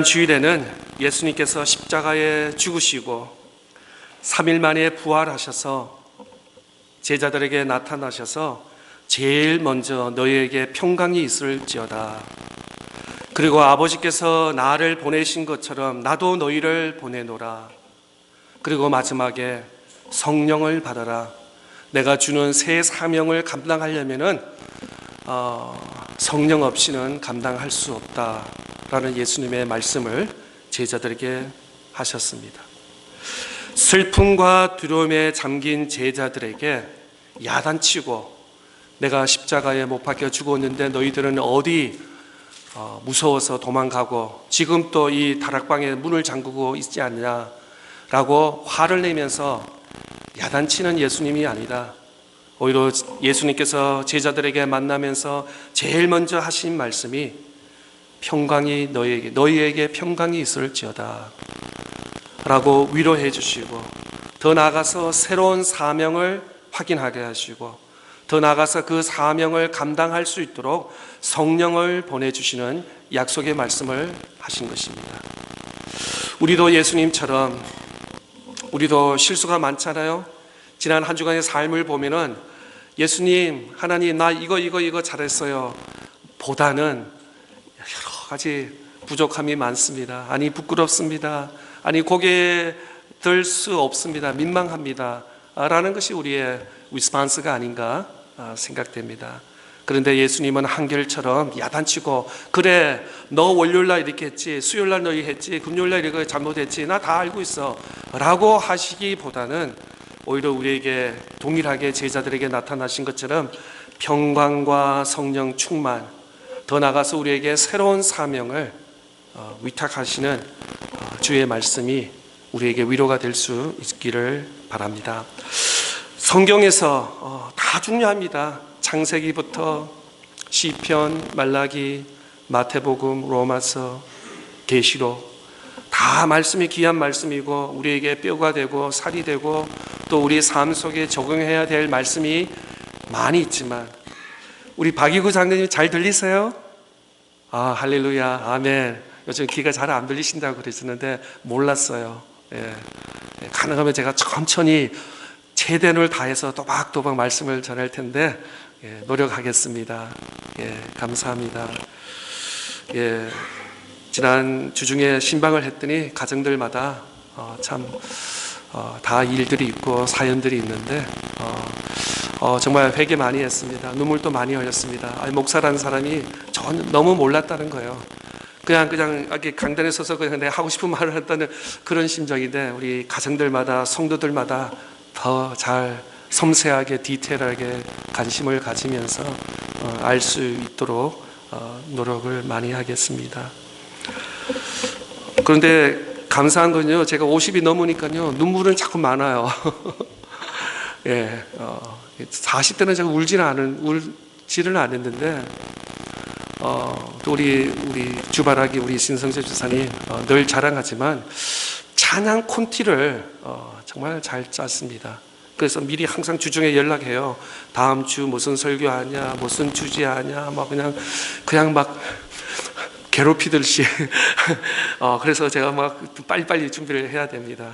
주일에는 예수님께서 십자가에 죽으시고 3일 만에 부활하셔서 제자들에게 나타나셔서 제일 먼저 너희에게 평강이 있을지어다. 그리고 아버지께서 나를 보내신 것처럼 나도 너희를 보내노라. 그리고 마지막에 성령을 받아라. 내가 주는 새 사명을 감당하려면은 성령 없이는 감당할 수 없다 라는 예수님의 말씀을 제자들에게 하셨습니다. 슬픔과 두려움에 잠긴 제자들에게 야단치고 내가 십자가에 못 박혀 죽었는데 너희들은 어디 무서워서 도망가고 지금 또 이 다락방에 문을 잠그고 있지 않냐 라고 화를 내면서 야단치는 예수님이 아니라 오히려 예수님께서 제자들에게 만나면서 제일 먼저 하신 말씀이 평강이 너희에게 평강이 있을지어다 라고 위로해 주시고, 더 나아가서 새로운 사명을 확인하게 하시고, 더 나아가서 그 사명을 감당할 수 있도록 성령을 보내주시는 약속의 말씀을 하신 것입니다. 우리도 예수님처럼 우리도 실수가 많잖아요. 지난 한 주간의 삶을 보면은 예수님, 하나님 나 이거 잘했어요 보다는 여러 가지 부족함이 많습니다. 아니 부끄럽습니다. 아니 고개 들 수 없습니다. 민망합니다 라는 것이 우리의 리스폰스가 아닌가 생각됩니다. 그런데 예수님은 한결처럼 야단치고, 그래 너 월요일날 이렇게 했지, 수요일날 너희 했지, 금요일날 이거 잘못했지, 나 다 알고 있어 라고 하시기보다는 오히려 우리에게 동일하게 제자들에게 나타나신 것처럼 평강과 성령 충만, 더 나아가서 우리에게 새로운 사명을 위탁하시는 주의 말씀이 우리에게 위로가 될 수 있기를 바랍니다. 성경에서 다 중요합니다. 창세기부터 시편, 말라기, 마태복음, 로마서, 계시록 다 말씀이 귀한 말씀이고 우리에게 뼈가 되고 살이 되고 또 우리 삶 속에 적용해야 될 말씀이 많이 있지만, 우리 박이구 장로님 잘 들리세요? 할렐루야, 아멘. 요즘 귀가 잘 안 들리신다고 그러시는데 몰랐어요. 가능하면 제가 천천히 최대를 다해서 또박또박 말씀을 전할 텐데 노력하겠습니다. 감사합니다. 지난 주중에 신방을 했더니 가정들마다 다 일들이 있고 사연들이 있는데 정말 회개 많이 했습니다. 눈물도 많이 흘렸습니다. 목사라는 사람이 전 너무 몰랐다는 거예요. 그냥 이렇게 강단에 서서 그냥 내가 하고 싶은 말을 했다는 그런 심정인데, 우리 가정들마다 성도들마다 더 잘 섬세하게 디테일하게 관심을 가지면서 알 수 있도록 노력을 많이 하겠습니다. 그런데 감사한 건요, 제가 50이 넘으니까요 눈물은 자꾸 많아요. 40대는 제가 울지는 않았는데 또 우리 주바라기 우리 신성재 주사님 늘 자랑하지만 찬양 콘티를 정말 잘 짰습니다. 그래서 미리 항상 주중에 연락해요. 다음 주 무슨 설교하냐, 무슨 주제하냐, 그냥 막 괴롭히듯이 그래서 제가 막 빨리빨리 준비를 해야 됩니다.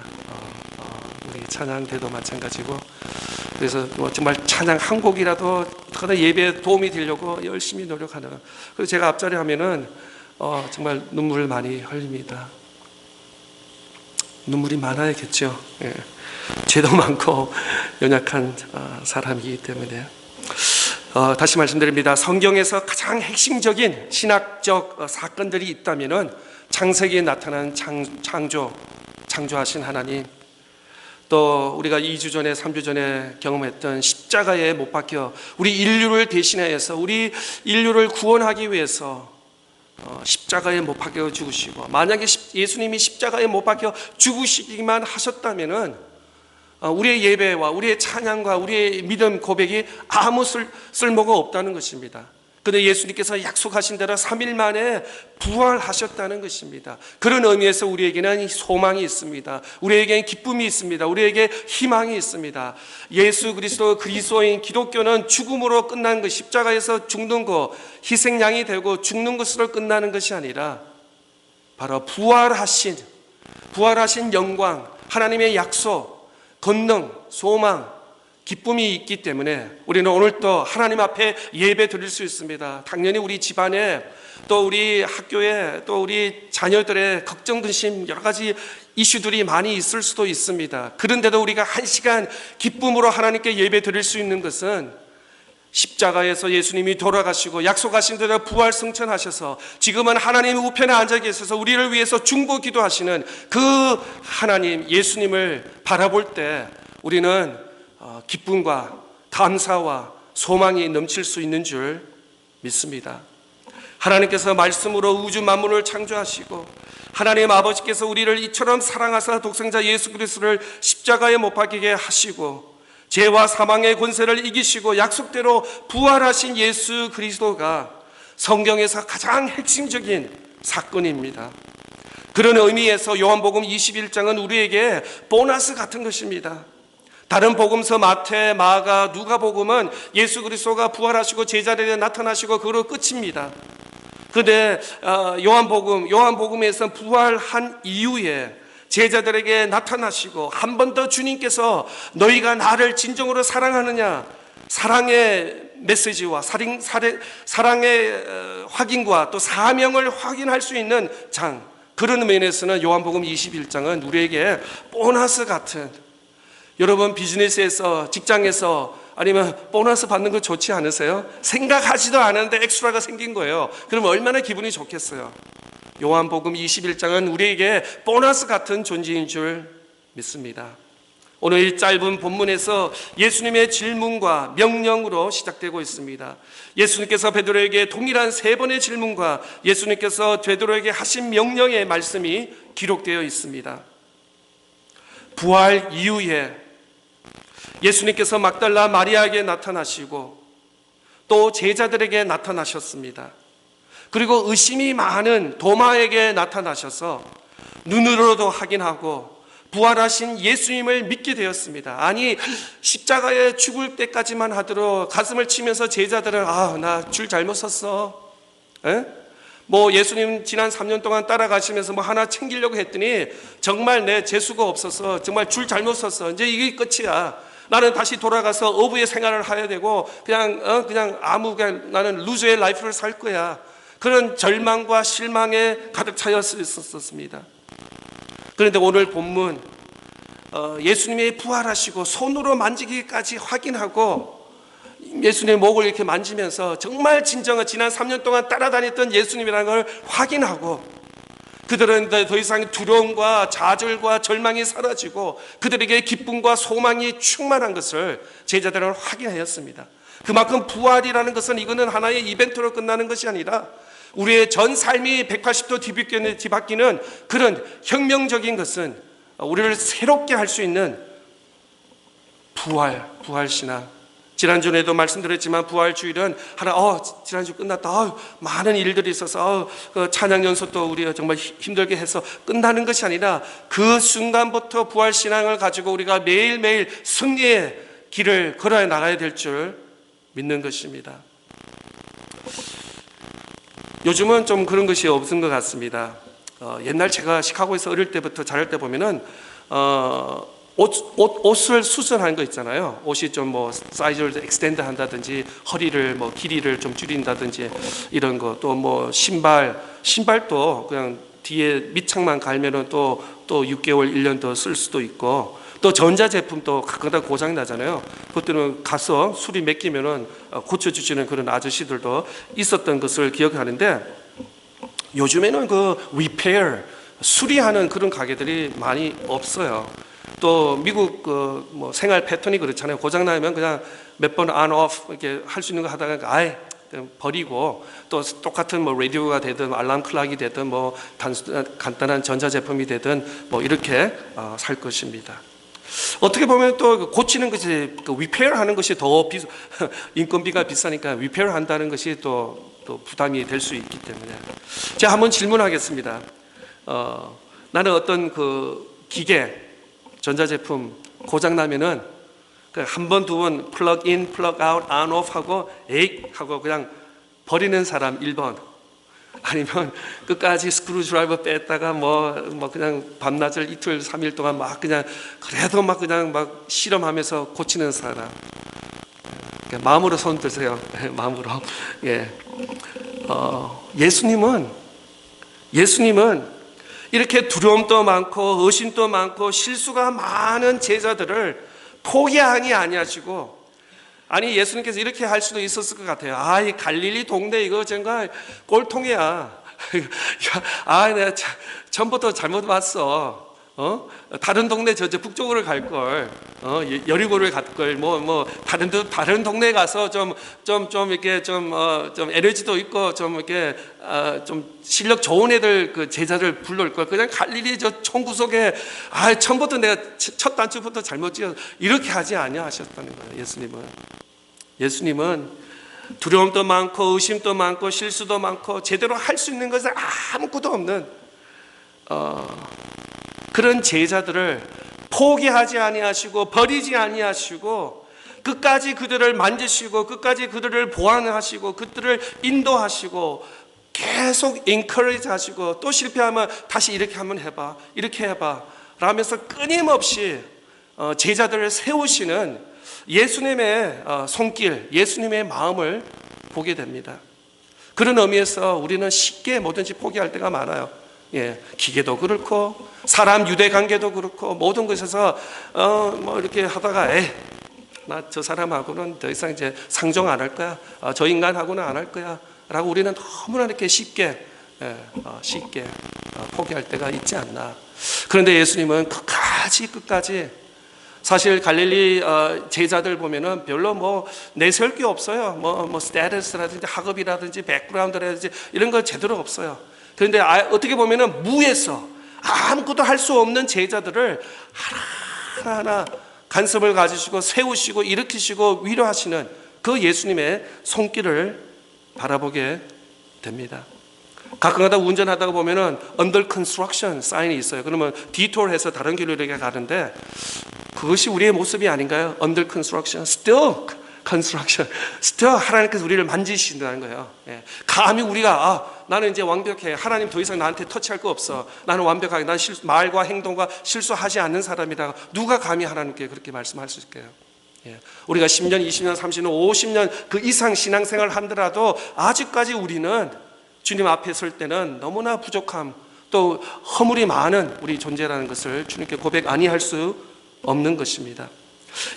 우리 찬양 때도 마찬가지고, 그래서 정말 찬양 한 곡이라도 예배에 도움이 되려고 열심히 노력하는. 그래서 제가 앞자리 하면은 정말 눈물을 많이 흘립니다. 눈물이 많아야겠죠. 죄도 많고 연약한 사람이기 때문에. 다시 말씀드립니다. 성경에서 가장 핵심적인 신학적 사건들이 있다면은 창세기에 나타난 창조하신 하나님, 또 우리가 2주 전에 3주 전에 경험했던 십자가에 못 박혀 우리 인류를 대신해서 우리 인류를 구원하기 위해서 십자가에 못 박혀 죽으시고, 만약에 예수님이 십자가에 못 박혀 죽으시기만 하셨다면은 우리의 예배와 우리의 찬양과 우리의 믿음 고백이 아무 쓸모가 없다는 것입니다. 그런데 예수님께서 약속하신 대로 3일 만에 부활하셨다는 것입니다. 그런 의미에서 우리에게는 소망이 있습니다. 우리에게는 기쁨이 있습니다. 우리에게 희망이 있습니다. 예수 그리스도 그리스도인 기독교는 죽음으로 끝난 것, 십자가에서 죽는 것, 희생양이 되고 죽는 것으로 끝나는 것이 아니라 바로 부활하신 영광, 하나님의 약속, 권능, 소망, 기쁨이 있기 때문에 우리는 오늘 또 하나님 앞에 예배 드릴 수 있습니다. 당연히 우리 집안에 또 우리 학교에 또 우리 자녀들의 걱정, 근심, 여러 가지 이슈들이 많이 있을 수도 있습니다. 그런데도 우리가 한 시간 기쁨으로 하나님께 예배 드릴 수 있는 것은 십자가에서 예수님이 돌아가시고 약속하신 대로 부활 승천하셔서 지금은 하나님 우편에 앉아 계셔서 우리를 위해서 중보 기도하시는 그 하나님 예수님을 바라볼 때 우리는 기쁨과 감사와 소망이 넘칠 수 있는 줄 믿습니다. 하나님께서 말씀으로 우주 만물을 창조하시고 하나님 아버지께서 우리를 이처럼 사랑하사 독생자 예수 그리스도를 십자가에 못 박히게 하시고 죄와 사망의 권세를 이기시고 약속대로 부활하신 예수 그리스도가 성경에서 가장 핵심적인 사건입니다. 그런 의미에서 요한복음 21장은 우리에게 보너스 같은 것입니다. 다른 복음서 마태, 마가, 누가복음은 예수 그리스도가 부활하시고 제자들에게 나타나시고 그걸로 끝입니다. 그런데 요한복음에서 부활한 이후에 제자들에게 나타나시고 한 번 더 주님께서 너희가 나를 진정으로 사랑하느냐, 사랑의 메시지와 사랑의 확인과 또 사명을 확인할 수 있는 장, 그런 면에서는 요한복음 21장은 우리에게 보너스 같은, 여러분 비즈니스에서, 직장에서 아니면 보너스 받는 거 좋지 않으세요? 생각하지도 않았는데 엑스트라가 생긴 거예요. 그럼 얼마나 기분이 좋겠어요. 요한복음 21장은 우리에게 보너스 같은 존재인 줄 믿습니다. 오늘 이 짧은 본문에서 예수님의 질문과 명령으로 시작되고 있습니다. 예수님께서 베드로에게 동일한 3번의 질문과 예수님께서 베드로에게 하신 명령의 말씀이 기록되어 있습니다. 부활 이후에 예수님께서 막달라 마리아에게 나타나시고 또 제자들에게 나타나셨습니다. 그리고 의심이 많은 도마에게 나타나셔서 눈으로도 확인하고 부활하신 예수님을 믿게 되었습니다. 아니, 십자가에 죽을 때까지만 하도록 가슴을 치면서 제자들은 나 줄 잘못 섰어. 뭐 예수님 지난 3년 동안 따라가시면서 뭐 하나 챙기려고 했더니 정말 내 재수가 없어서 정말 줄 잘못 섰어. 이제 이게 끝이야. 나는 다시 돌아가서 어부의 생활을 해야 되고 그냥 나는 루저의 라이프를 살 거야. 그런 절망과 실망에 가득 차여 있었습니다. 그런데 오늘 본문 예수님이 부활하시고 손으로 만지기까지 확인하고 예수님의 목을 이렇게 만지면서 정말 진정한 지난 3년 동안 따라다녔던 예수님이라는 걸 확인하고 그들은 더 이상 두려움과 좌절과 절망이 사라지고 그들에게 기쁨과 소망이 충만한 것을 제자들은 확인하였습니다. 그만큼 부활이라는 것은 이거는 하나의 이벤트로 끝나는 것이 아니라 우리의 전 삶이 180도 뒤바뀌는 그런 혁명적인 것은 우리를 새롭게 할 수 있는 부활신앙. 지난주에도 말씀드렸지만 부활주일은 지난주 끝났다. 많은 일들이 있어서 그 찬양연습도 우리가 정말 힘들게 해서 끝나는 것이 아니라 그 순간부터 부활신앙을 가지고 우리가 매일매일 승리의 길을 걸어 나가야 될 줄 믿는 것입니다. 요즘은 좀 그런 것이 없은 것 같습니다. 옛날 제가 시카고에서 어릴 때부터 자랄 때 보면은 옷을 수선하는 거 있잖아요. 옷이 좀 뭐 사이즈를 익스텐드 한다든지 허리를 뭐 길이를 좀 줄인다든지 이런 거, 또 뭐 신발도 그냥 뒤에 밑창만 갈면은 또 6개월 1년 더 쓸 수도 있고, 또 전자제품도 가끔가다 고장 나잖아요. 그것들은 가서 수리 맡기면은 고쳐주시는 그런 아저씨들도 있었던 것을 기억하는데, 요즘에는 그 리페어, 수리하는 그런 가게들이 많이 없어요. 또 미국 뭐 생활 패턴이 그렇잖아요. 고장 나면 그냥 몇 번 on off 이렇게 할 수 있는 거 하다가 아예 버리고, 또 똑같은 뭐 라디오가 되든 알람 클락이 되든 뭐 간단한 전자제품이 되든 뭐 이렇게 살 것입니다. 어떻게 보면 또 고치는 것이, 리페어 하는 것이 더 인건비가 비싸니까 리페어 한다는 것이 또 부담이 될 수 있기 때문에. 제가 한번 질문하겠습니다. 나는 어떤 그 기계, 전자제품 고장 나면은 한 번, 두 번 플러그 인, 플러그 아웃, 온, 오프 하고 에잇 하고 그냥 버리는 사람 1번, 아니면 끝까지 스크루 드라이버 뺐다가 뭐 그냥 밤낮을 이틀 3일 동안 막 그냥 그래도 막 그냥 막 실험하면서 고치는 사람. 마음으로 손 드세요. 마음으로. 예. 예수님은 이렇게 두려움도 많고 의심도 많고 실수가 많은 제자들을 포기하니 아니하시고, 아니 예수님께서 이렇게 할 수도 있었을 것 같아요. 이 갈릴리 동네 이거 정말 꼴통이야. 내가 처음부터 잘못 왔어. 다른 동네 저 북쪽으로 갈 걸, 여리고를 갈 걸, 다른 동네 가서 좀 이렇게 좀 에너지도 있고 좀 이렇게 좀 실력 좋은 애들 그 제자를 불러올 걸. 그냥 갈릴리 저 총구석에 처음부터 내가 첫 단추부터 잘못 지어서 이렇게 하지 아니하셨다는 거예요. 예수님은 두려움도 많고 의심도 많고 실수도 많고 제대로 할 수 있는 것은 아무것도 없는 그런 제자들을 포기하지 아니하시고 버리지 아니하시고 끝까지 그들을 만지시고 끝까지 그들을 보완하시고 그들을 인도하시고 계속 encourage 하시고, 또 실패하면 다시 이렇게 한번 해봐, 이렇게 해봐 라면서 끊임없이 제자들을 세우시는 예수님의 손길, 예수님의 마음을 보게 됩니다. 그런 의미에서 우리는 쉽게 뭐든지 포기할 때가 많아요. 기계도 그렇고 사람 유대 관계도 그렇고 모든 것에서 이렇게 하다가 나 저 사람하고는 더 이상 이제 상종 안 할 거야, 저 인간하고는 안 할 거야 라고 우리는 너무나 이렇게 쉽게 포기할 때가 있지 않나. 그런데 예수님은 끝까지 사실 갈릴리 제자들 보면은 별로 내세울 게 없어요. 스테이터스라든지 학업이라든지 백그라운드라든지 이런 거 제대로 없어요. 그런데 어떻게 보면은 무에서 아무것도 할 수 없는 제자들을 하나하나 간섭을 가지시고 세우시고 일으키시고 위로하시는 그 예수님의 손길을 바라보게 됩니다. 가끔가다 운전하다가 보면은 under construction 사인이 있어요. 그러면 디토르해서 다른 길로 이렇게 가는데 그것이 우리의 모습이 아닌가요? under construction, still construction, still 하나님께서 우리를 만지신다는 거예요. 감히 우리가 나는 이제 완벽해, 하나님 더 이상 나한테 터치할 거 없어, 나는 완벽하게, 난 말과 행동과 실수하지 않는 사람이다, 누가 감히 하나님께 그렇게 말씀할 수 있을까요? 우리가 10년, 20년, 30년, 50년 그 이상 신앙생활을 하더라도 아직까지 우리는 주님 앞에 설 때는 너무나 부족함, 또 허물이 많은 우리 존재라는 것을 주님께 고백 아니할 수 없는 것입니다.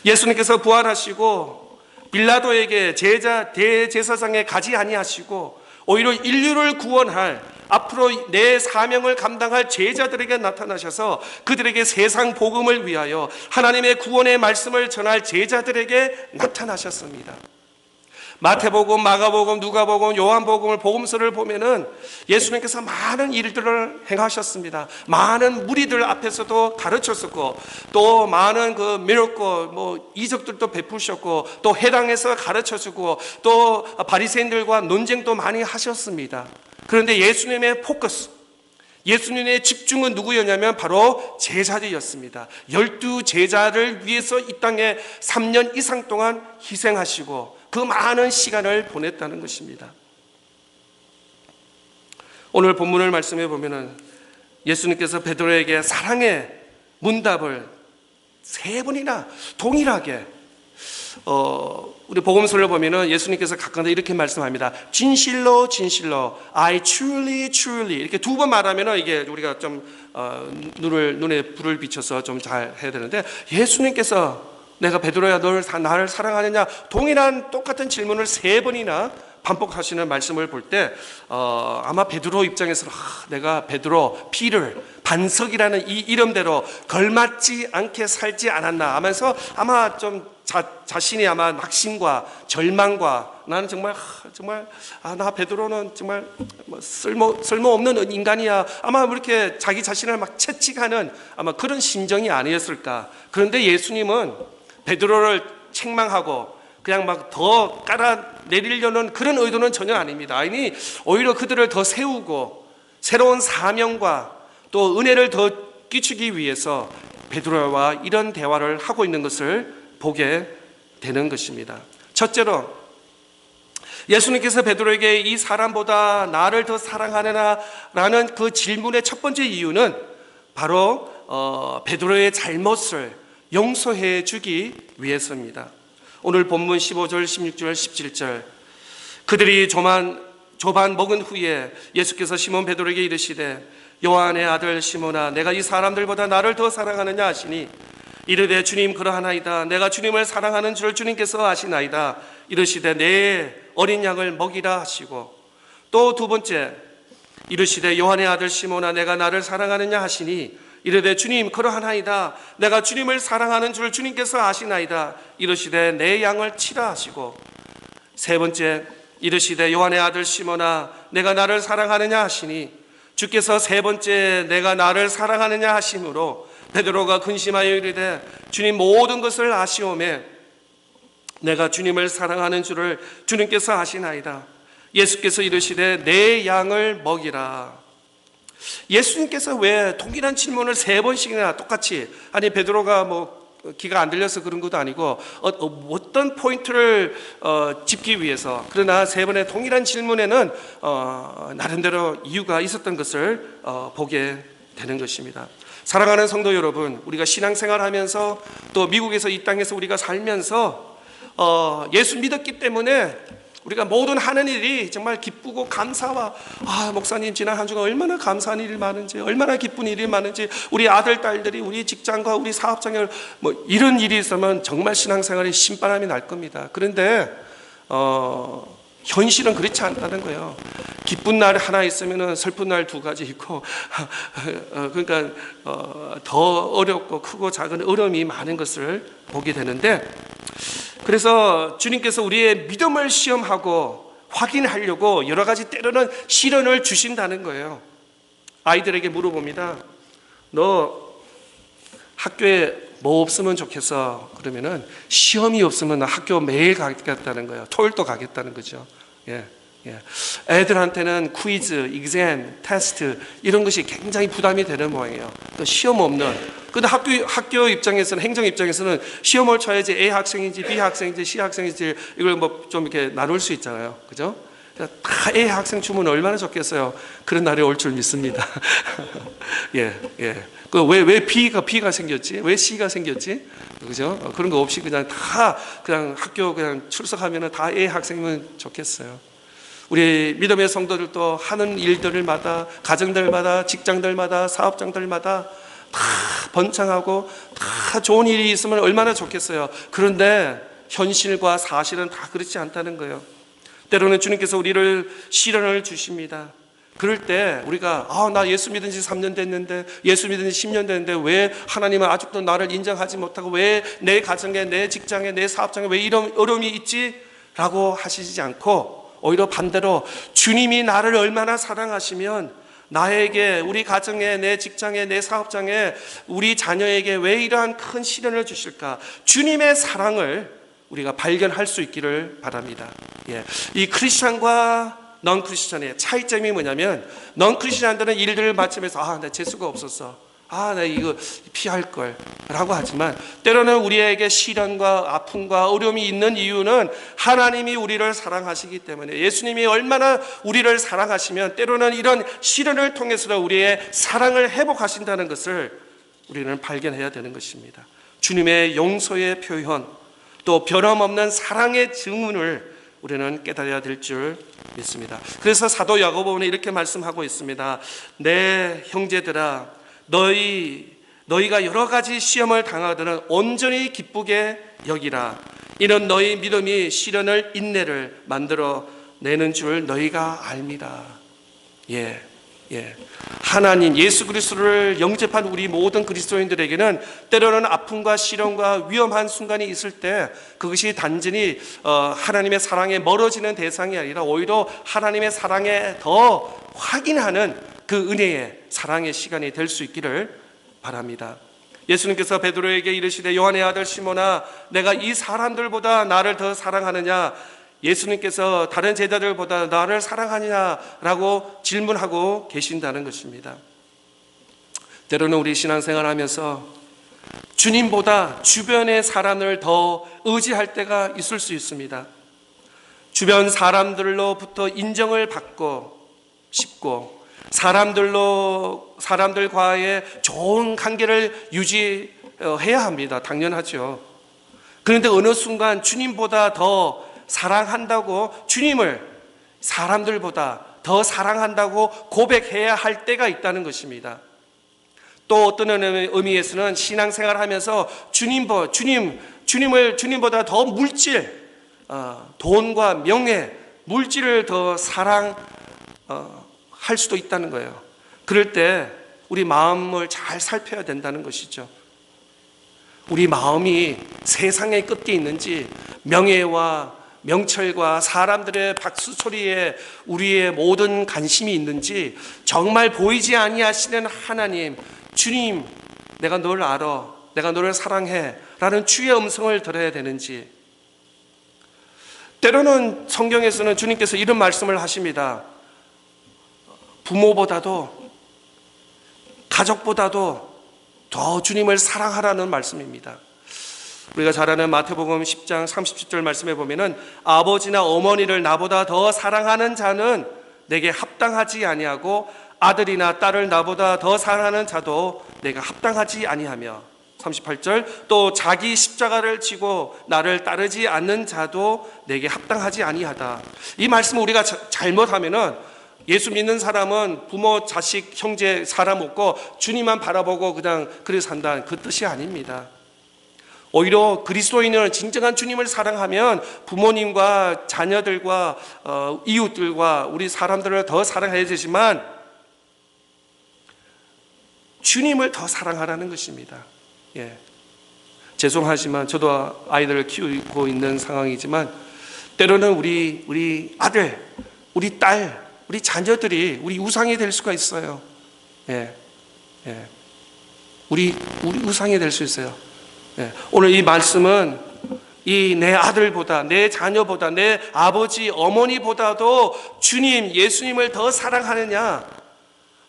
예수님께서 부활하시고 빌라도에게 대제사장에 가지 아니하시고 오히려 인류를 구원할, 앞으로 내 사명을 감당할 제자들에게 나타나셔서 그들에게 세상 복음을 위하여 하나님의 구원의 말씀을 전할 제자들에게 나타나셨습니다. 마태복음, 마가복음, 누가복음, 요한복음을 복음서를 보면은 예수님께서 많은 일들을 행하셨습니다. 많은 무리들 앞에서도 가르쳤었고, 또 많은 그 미러클, 이적들도 베푸셨고, 또 회당에서 가르쳐주고, 또 바리새인들과 논쟁도 많이 하셨습니다. 그런데 예수님의 포커스, 예수님의 집중은 누구였냐면 바로 제자들이었습니다. 12 제자를 위해서 이 땅에 3년 이상 동안 희생하시고 그 많은 시간을 보냈다는 것입니다. 오늘 본문을 말씀해 보면은 예수님께서 베드로에게 사랑의 문답을 3번이나 동일하게, 우리 복음서를 보면은 예수님께서 가끔가다 이렇게 말씀합니다. 진실로 진실로, I truly truly, 이렇게 2번 말하면은 이게 우리가 좀 눈에 불을 비춰서 좀 잘 해야 되는데, 예수님께서 내가 베드로야 나를 사랑하느냐, 동일한 똑같은 질문을 3번이나 반복하시는 말씀을 볼 때 아마 베드로 입장에서는 내가 베드로, 피를, 반석이라는 이 이름대로 걸맞지 않게 살지 않았나 하면서 아마 좀 자신이 아마 낙심과 절망과, 나는 정말 나 베드로는 정말 쓸모없는 인간이야, 아마 이렇게 자기 자신을 막 채찍하는 아마 그런 심정이 아니었을까. 그런데 예수님은 베드로를 책망하고 그냥 막 더 깔아내리려는 그런 의도는 전혀 아닙니다. 아니, 오히려 그들을 더 세우고 새로운 사명과 또 은혜를 더 끼치기 위해서 베드로와 이런 대화를 하고 있는 것을 보게 되는 것입니다. 첫째로 예수님께서 베드로에게 이 사람보다 나를 더 사랑하느냐라는 그 질문의 첫 번째 이유는 바로 베드로의 잘못을 용서해 주기 위해서입니다. 오늘 본문 15절, 16절, 17절 그들이 조반 먹은 후에 예수께서 시몬 베드로에게 이르시되 요한의 아들 시몬아 내가 이 사람들보다 나를 더 사랑하느냐 하시니 이르되 주님 그러하나이다. 내가 주님을 사랑하는 줄 주님께서 아시나이다. 이르시되 내 어린 양을 먹이라 하시고 또 두 번째 이르시되 요한의 아들 시몬아 내가 나를 사랑하느냐 하시니 이르되 주님 그러하나이다. 내가 주님을 사랑하는 줄 주님께서 아시나이다. 이르시되 내 양을 치라 하시고 세 번째 이르시되 요한의 아들 시몬아 내가 나를 사랑하느냐 하시니 주께서 세 번째 내가 나를 사랑하느냐 하심으로 베드로가 근심하여 이르되 주님 모든 것을 아시오매 내가 주님을 사랑하는 줄을 주님께서 아시나이다. 예수께서 이르시되 내 양을 먹이라. 예수님께서 왜 동일한 질문을 세 번씩이나 똑같이, 아니 베드로가 뭐 귀가 안 들려서 그런 것도 아니고 어떤 포인트를 짚기 위해서, 그러나 세 번의 동일한 질문에는 나름대로 이유가 있었던 것을 보게 되는 것입니다. 사랑하는 성도 여러분, 우리가 신앙생활하면서 또 미국에서 이 땅에서 우리가 살면서 예수 믿었기 때문에 우리가 모든 하는 일이 정말 기쁘고 감사와 목사님 지난 한 주가 얼마나 감사한 일이 많은지, 얼마나 기쁜 일이 많은지, 우리 아들 딸들이 우리 직장과 우리 사업장에 뭐 이런 일이 있으면 정말 신앙생활에 신바람이 날 겁니다. 그런데 현실은 그렇지 않다는 거예요. 기쁜 날 하나 있으면 슬픈 날 두 가지 있고 그러니까 더 어렵고 크고 작은 어려움이 많은 것을 보게 되는데, 그래서 주님께서 우리의 믿음을 시험하고 확인하려고 여러 가지 때로는 시련을 주신다는 거예요. 아이들에게 물어봅니다. 너 학교에 뭐 없으면 좋겠어? 그러면은 시험이 없으면 나 학교 매일 가겠다는 거예요. 토요일도 가겠다는 거죠. 애들한테는 퀴즈, exam, 테스트 이런 것이 굉장히 부담이 되는 모양이에요. 또 시험 없는. 근데 학교 입장에서는, 행정 입장에서는 시험을 쳐야지 A 학생인지 B 학생인지 C 학생인지 이걸 뭐 좀 이렇게 나눌 수 있잖아요. 그죠? 다 A 학생 주면 얼마나 좋겠어요. 그런 날이 올 줄 믿습니다. 왜 B가 생겼지? 왜 C가 생겼지? 그죠? 그런 거 없이 그냥 학교 그냥 출석하면은 다 A 학생이면 좋겠어요. 우리 믿음의 성도들도 하는 일들마다, 가정들마다, 직장들마다, 사업장들마다 다 번창하고 다 좋은 일이 있으면 얼마나 좋겠어요. 그런데 현실과 사실은 다 그렇지 않다는 거예요. 때로는 주님께서 우리를 시련을 주십니다. 그럴 때 우리가 나 예수 믿은 지 3년 됐는데, 예수 믿은 지 10년 됐는데 왜 하나님은 아직도 나를 인정하지 못하고, 왜 내 가정에, 내 직장에, 내 사업장에 왜 이런 어려움이 있지? 라고 하시지 않고 오히려 반대로 주님이 나를 얼마나 사랑하시면 나에게, 우리 가정에, 내 직장에, 내 사업장에, 우리 자녀에게 왜 이러한 큰 시련을 주실까? 주님의 사랑을 우리가 발견할 수 있기를 바랍니다. 이 크리스찬과 넌 크리스찬의 차이점이 뭐냐면, 넌 크리스찬들은 일들을 마치면서 나 재수가 없었어, 나 이거 피할 걸 라고 하지만, 때로는 우리에게 시련과 아픔과 어려움이 있는 이유는 하나님이 우리를 사랑하시기 때문에, 예수님이 얼마나 우리를 사랑하시면 때로는 이런 시련을 통해서 우리의 사랑을 회복하신다는 것을 우리는 발견해야 되는 것입니다. 주님의 용서의 표현, 또 변함없는 사랑의 증언을 우리는 깨달아야 될 줄 믿습니다. 그래서 사도 야고보는 이렇게 말씀하고 있습니다. 내 형제들아, 너희가 여러 가지 시험을 당하더는 온전히 기쁘게 여기라. 이는 너희 믿음이 시련을 인내를 만들어 내는 줄 너희가 알미라. 하나님 예수 그리스도를 영접한 우리 모든 그리스도인들에게는 때로는 아픔과 시련과 위험한 순간이 있을 때 그것이 단순히 하나님의 사랑에 멀어지는 대상이 아니라 오히려 하나님의 사랑에 더 확인하는 그 은혜의 사랑의 시간이 될 수 있기를 바랍니다. 예수님께서 베드로에게 이르시되 요한의 아들 시몬아 내가 이 사람들보다 나를 더 사랑하느냐? 예수님께서 다른 제자들보다 나를 사랑하느냐라고 질문하고 계신다는 것입니다. 때로는 우리 신앙생활하면서 주님보다 주변의 사람을 더 의지할 때가 있을 수 있습니다. 주변 사람들로부터 인정을 받고 싶고 사람들과의 좋은 관계를 유지해야 합니다. 당연하죠. 그런데 어느 순간 주님보다 더 사랑한다고, 주님을 사람들보다 더 사랑한다고 고백해야 할 때가 있다는 것입니다. 또 어떤 의미에서는 신앙생활을 하면서 주님보다 더 물질, 돈과 명예, 물질을 더 사랑할 수도 있다는 거예요. 그럴 때 우리 마음을 잘 살펴야 된다는 것이죠. 우리 마음이 세상의 끝에 있는지, 명예와 명철과 사람들의 박수소리에 우리의 모든 관심이 있는지, 정말 보이지 아니하시는 하나님, 주님, 내가 너를 알아, 내가 너를 사랑해 라는 주의 음성을 들어야 되는지. 때로는 성경에서는 주님께서 이런 말씀을 하십니다. 부모보다도, 가족보다도 더 주님을 사랑하라는 말씀입니다. 우리가 잘 아는 마태복음 10장 37절 말씀에 보면은 아버지나 어머니를 나보다 더 사랑하는 자는 내게 합당하지 아니하고 아들이나 딸을 나보다 더 사랑하는 자도 내가 합당하지 아니하며, 38절, 또 자기 십자가를 지고 나를 따르지 않는 자도 내게 합당하지 아니하다. 이 말씀을 우리가 잘못하면은 예수 믿는 사람은 부모, 자식, 형제, 사람 없고 주님만 바라보고 그냥 그래 산다는 그 뜻이 아닙니다. 오히려 그리스도인은 진정한 주님을 사랑하면 부모님과 자녀들과 이웃들과 우리 사람들을 더 사랑해야 되지만 주님을 더 사랑하라는 것입니다. 예. 죄송하지만 저도 아이들을 키우고 있는 상황이지만 때로는 우리 아들, 우리 딸, 우리 자녀들이 우리 우상이 될 수가 있어요. 예. 예. 우리 우상이 될 수 있어요. 예. 오늘 이 말씀은 이 내 아들보다, 내 자녀보다, 내 아버지, 어머니보다도 주님, 예수님을 더 사랑하느냐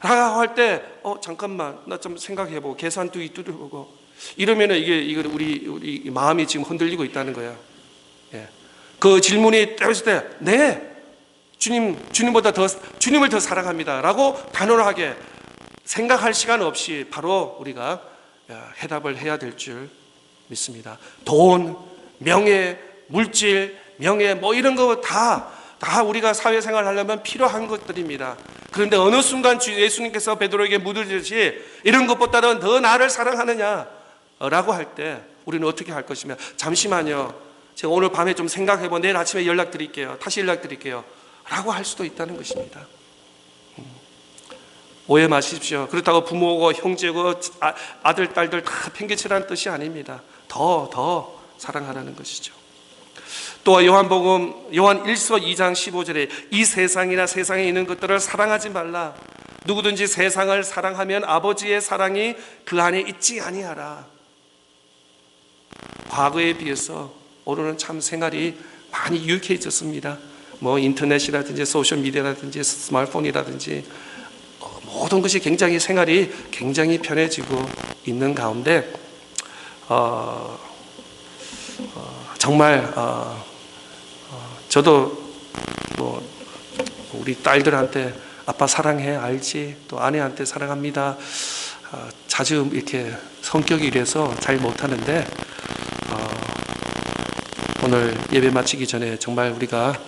라고 할 때, 잠깐만, 나 좀 생각해보고, 계산도 두드려보고, 이러면은 이게 우리 마음이 지금 흔들리고 있다는 거야. 예. 그 질문이 때렸을 때, 네, 주님을 더 사랑합니다 라고 단호하게 생각할 시간 없이 바로 우리가 해답을 해야 될 줄 믿습니다. 돈, 명예, 물질, 명예, 이런 거 다 우리가 사회생활 하려면 필요한 것들입니다. 그런데 어느 순간 예수님께서 베드로에게 묻으듯이 이런 것보다는 더 나를 사랑하느냐 라고 할 때 우리는 어떻게 할 것이며, 잠시만요, 제가 오늘 밤에 좀 생각해보고 내일 아침에 다시 연락드릴게요 라고 할 수도 있다는 것입니다. 오해 마십시오. 그렇다고 부모고 형제고 아들, 딸들 다 팽개치라는 뜻이 아닙니다. 더 사랑하라는 것이죠. 또 요한 1서 2장 15절에 이 세상이나 세상에 있는 것들을 사랑하지 말라. 누구든지 세상을 사랑하면 아버지의 사랑이 그 안에 있지 아니하라. 과거에 비해서 오늘은 참 생활이 많이 유익해졌습니다. 인터넷이라든지 소셜미디어라든지 스마트폰이라든지 모든 것이 생활이 굉장히 편해지고 있는 가운데 정말 저도 우리 딸들한테 아빠 사랑해 알지, 또 아내한테 사랑합니다, 자주 이렇게 성격이 이래서 잘 못하는데 오늘 예배 마치기 전에 정말 우리가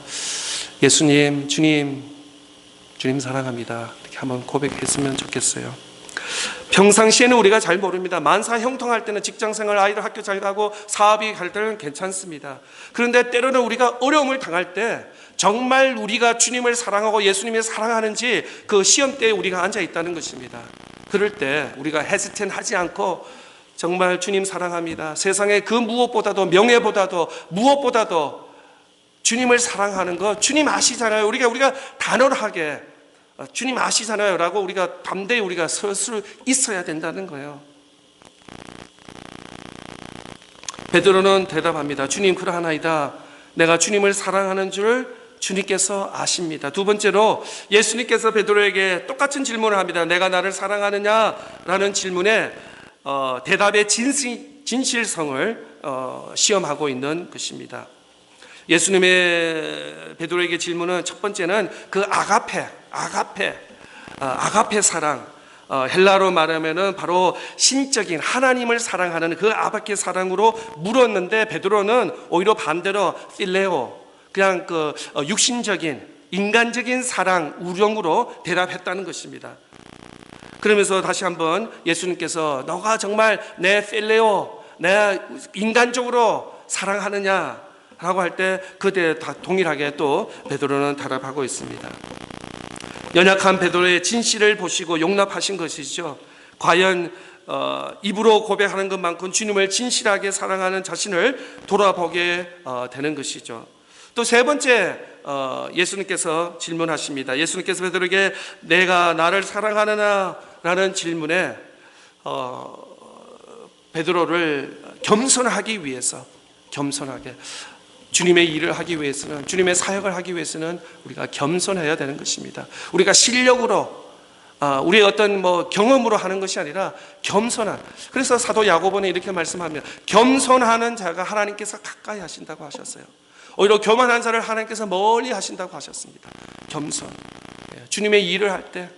예수님, 주님 사랑합니다 이렇게 한번 고백했으면 좋겠어요. 평상시에는 우리가 잘 모릅니다. 만사 형통할 때는 직장생활, 아이들 학교 잘 가고 사업이 갈 때는 괜찮습니다. 그런데 때로는 우리가 어려움을 당할 때 정말 우리가 주님을 사랑하고 예수님을 사랑하는지 그 시험대에 우리가 앉아 있다는 것입니다. 그럴 때 우리가 헤지텐하지 않고 정말 주님 사랑합니다, 세상에 그 무엇보다도, 명예보다도, 무엇보다도 주님을 사랑하는 거 주님 아시잖아요. 우리가 단호하게 주님 아시잖아요 라고 우리가 담대히 우리가 설 수 있어야 된다는 거예요. 베드로는 대답합니다. 주님, 그러하나이다. 내가 주님을 사랑하는 줄 주님께서 아십니다. 두 번째로 예수님께서 베드로에게 똑같은 질문을 합니다. 내가 나를 사랑하느냐 라는 질문에 대답의 진실성을 시험하고 있는 것입니다. 예수님의 베드로에게 질문은 첫 번째는 그 아가페 사랑, 헬라로 말하면은 바로 신적인 하나님을 사랑하는 그 아가페 사랑으로 물었는데, 베드로는 오히려 반대로 필레오, 그냥 그 육신적인 인간적인 사랑, 우정으로 대답했다는 것입니다. 그러면서 다시 한번 예수님께서 너가 정말 내 필레오, 내 인간적으로 사랑하느냐라고 할 때 그때 다 동일하게 또 베드로는 대답하고 있습니다. 연약한 베드로의 진실을 보시고 용납하신 것이죠. 과연 입으로 고백하는 것만큼 주님을 진실하게 사랑하는 자신을 돌아보게 되는 것이죠. 또 세 번째, 예수님께서 질문하십니다. 예수님께서 베드로에게 내가 나를 사랑하느냐라는 질문에 베드로를 겸손하게 주님의 일을 하기 위해서는, 주님의 사역을 하기 위해서는 우리가 겸손해야 되는 것입니다. 우리가 실력으로, 우리의 어떤 경험으로 하는 것이 아니라 겸손한. 그래서 사도 야고보는 이렇게 말씀합니다. 겸손하는 자가 하나님께서 가까이 하신다고 하셨어요. 오히려 교만한 자를 하나님께서 멀리 하신다고 하셨습니다. 겸손. 주님의 일을 할 때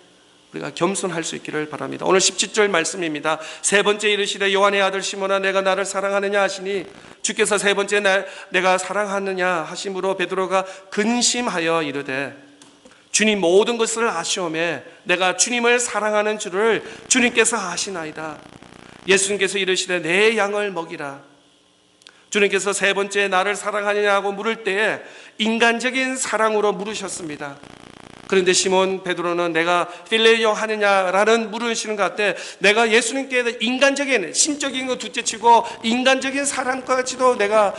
우리가 겸손할 수 있기를 바랍니다. 오늘 17절 말씀입니다. 세 번째 이르시되 요한의 아들 시몬아 내가 나를 사랑하느냐 하시니, 주께서 세 번째 내가 사랑하느냐 하심으로 베드로가 근심하여 이르되 주님 모든 것을 아시오매 내가 주님을 사랑하는 줄을 주님께서 아시나이다. 예수님께서 이르시되 내 양을 먹이라. 주님께서 세 번째 나를 사랑하느냐고 물을 때에 인간적인 사랑으로 물으셨습니다. 그런데 시몬 베드로는 내가 필레오 하느냐라는 물으시는 것 같아 내가 예수님께 인간적인 신적인 거 둘째치고 인간적인 사랑까지도 내가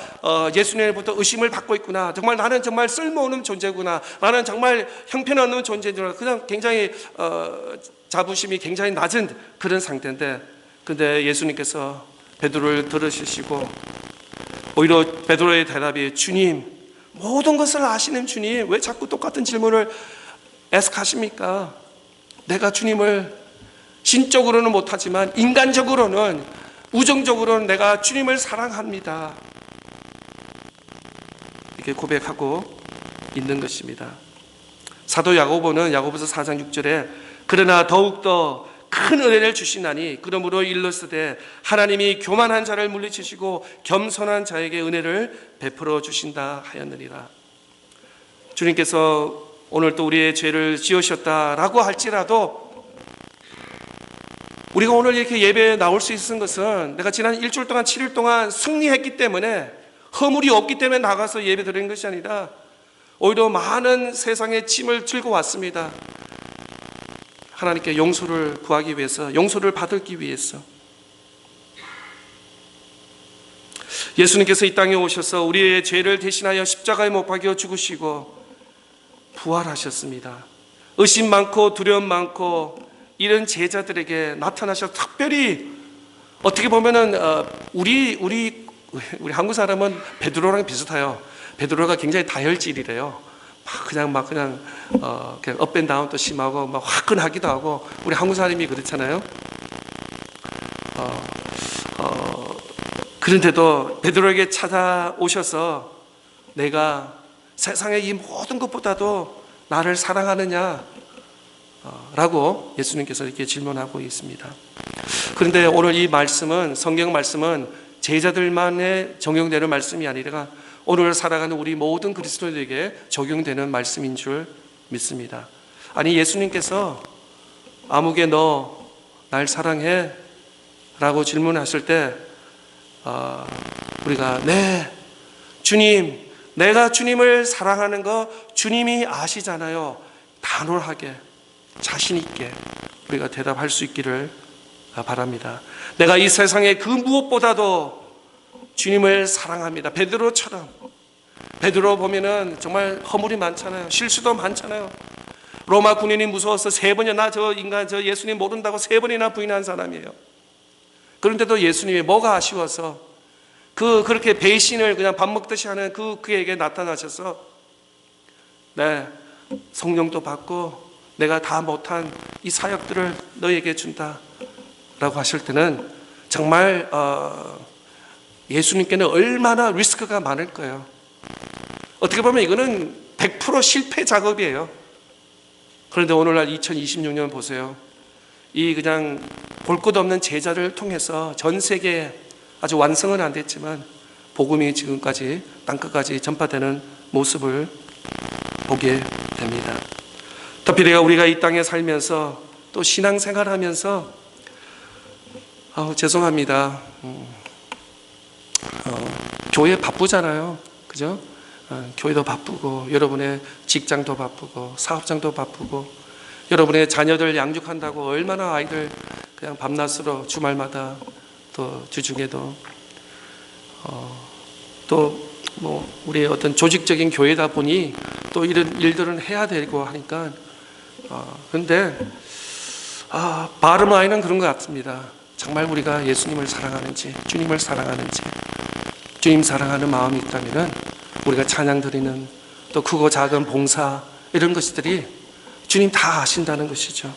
예수님으로부터 의심을 받고 있구나. 정말 나는 정말 쓸모없는 존재구나. 나는 정말 형편없는 존재구나. 그냥 굉장히 자부심이 굉장히 낮은 그런 상태인데, 근데 예수님께서 베드로를 들으시고 오히려 베드로의 대답이 주님 모든 것을 아시는 주님 왜 자꾸 똑같은 질문을 애석하십니까? 내가 주님을 신적으로는 못하지만 인간적으로는, 우정적으로는 내가 주님을 사랑합니다. 이렇게 고백하고 있는 것입니다. 사도 야고보는 야고보서 4장 6절에 그러나 더욱더 큰 은혜를 주시나니 그러므로 일러스되 하나님이 교만한 자를 물리치시고 겸손한 자에게 은혜를 베풀어 주신다 하였느니라. 주님께서 오늘 또 우리의 죄를 지으셨다라고 할지라도 우리가 오늘 이렇게 예배에 나올 수 있는 것은 내가 지난 일주일 동안 7일 동안 승리했기 때문에, 허물이 없기 때문에 나가서 예배 드리는 것이 아니라 오히려 많은 세상의 짐을 들고 왔습니다. 하나님께 용서를 구하기 위해서, 용서를 받기 위해서. 예수님께서 이 땅에 오셔서 우리의 죄를 대신하여 십자가에 못 박여 죽으시고 부활하셨습니다. 의심 많고 두려움 많고 이런 제자들에게 나타나셔서 특별히 어떻게 보면은 우리 한국 사람은 베드로랑 비슷해요. 베드로가 굉장히 다혈질이래요. 그냥 업앤다운도 심하고 막 화끈하기도 하고, 우리 한국 사람이 그렇잖아요. 그런데도 베드로에게 찾아오셔서 내가 세상의 이 모든 것보다도 나를 사랑하느냐 라고 예수님께서 이렇게 질문하고 있습니다. 그런데 오늘 이 말씀은, 성경 말씀은 제자들만의 적용되는 말씀이 아니라 오늘 살아가는 우리 모든 그리스도인에게 적용되는 말씀인 줄 믿습니다. 아니, 예수님께서 아무개 너 날 사랑해? 라고 질문하실 때 우리가 네 주님, 내가 주님을 사랑하는 거 주님이 아시잖아요. 단호하게 자신 있게 우리가 대답할 수 있기를 바랍니다. 내가 이 세상에 그 무엇보다도 주님을 사랑합니다. 베드로처럼. 베드로 보면은 정말 허물이 많잖아요. 실수도 많잖아요. 로마 군인이 무서워서 3번이나 저 예수님 모른다고 3번이나 부인한 사람이에요. 그런데도 예수님이 뭐가 아쉬워서 그렇게 배신을 그냥 밥 먹듯이 하는 그에게 나타나셔서 네, 성령도 받고 내가 다 못한 이 사역들을 너에게 준다 라고 하실 때는 정말 예수님께는 얼마나 리스크가 많을 거예요. 어떻게 보면 이거는 100% 실패 작업이에요. 그런데 오늘날 2026년 보세요. 이 그냥 볼 것 없는 제자를 통해서 전 세계에 아주 완성은 안 됐지만 복음이 지금까지 땅끝까지 전파되는 모습을 보게 됩니다. 특히 우리가 이 땅에 살면서 또 신앙생활하면서 죄송합니다. 교회 바쁘잖아요. 그죠? 교회도 바쁘고 여러분의 직장도 바쁘고 사업장도 바쁘고 여러분의 자녀들 양육한다고 얼마나 아이들 그냥 밤낮으로 주말마다 또 주중에도 또 뭐 우리 어떤 조직적인 교회다 보니 또 이런 일들은 해야 되고 하니까 그런데 바르마이는 그런 것 같습니다. 정말 우리가 예수님을 사랑하는지 주님을 사랑하는지 주님 사랑하는 마음이 있다면 우리가 찬양 드리는 또 크고 작은 봉사 이런 것들이 주님 다 아신다는 것이죠.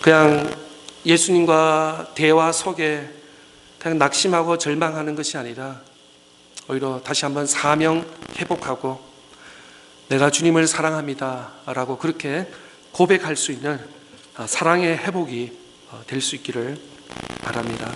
그냥 예수님과 대화 속에 그냥 낙심하고 절망하는 것이 아니라 오히려 다시 한번 사명 회복하고 내가 주님을 사랑합니다 라고 그렇게 고백할 수 있는 사랑의 회복이 될 수 있기를 바랍니다.